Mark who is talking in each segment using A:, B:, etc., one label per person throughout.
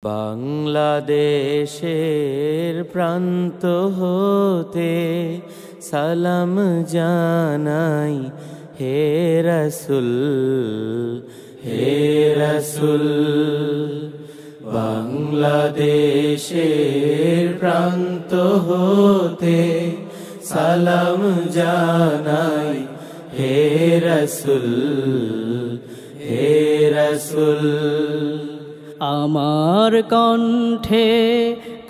A: বাংলাদেশের প্রান্ত হতে সালাম জানাই হে রাসূল, হে রাসূল। বাংলাদেশের প্রান্ত হতে সালাম জানাই হে রাসূল, হে রাসূল।
B: আমার কণ্ঠে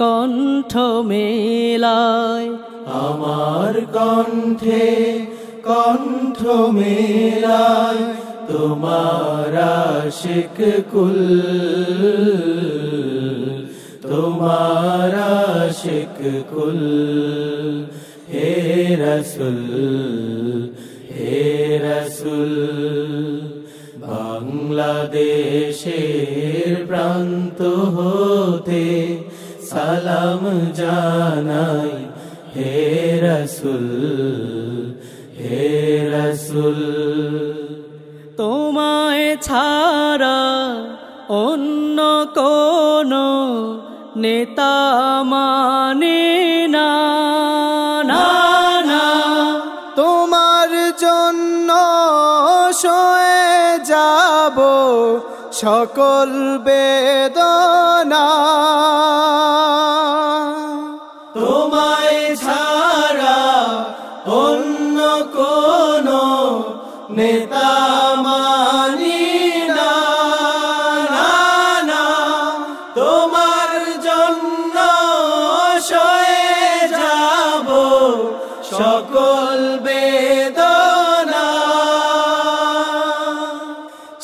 B: কণ্ঠ মেলায়,
A: আমার কণ্ঠে কণ্ঠ মেলায় তোমার আশিক কুল, তোমার আশিক কুল। হে রাসূল, হে রাসূল। বাংলাদেশের প্রান্ত হতে সালাম জানাই হে রাসূল, হে রাসূল।
B: তোমায় ছাড়া অন্য কোনো নেতা মানে না, না, না। তোমার জন্য সয়ে যাব সকল বেদনা।
A: তোমায় ছাড়া অন্য কোনো নেতা মানি না, না, না। তোমার জন্য সয়ে যাব সকল বেদনা।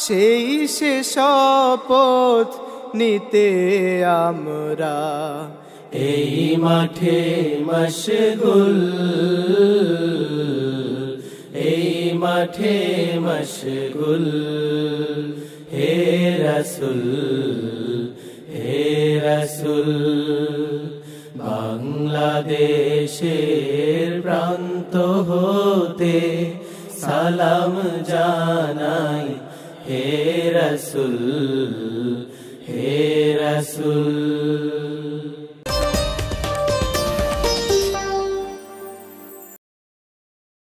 B: সেই সে শপথ নিতে আমরা
A: এই মাঠে মশগুল, এই মাঠে মশগুল। হে রাসূল, হে রাসূল। বাংলাদেশের প্রান্ত হতে সালাম জানাই হে রাসূল, হে রাসূল।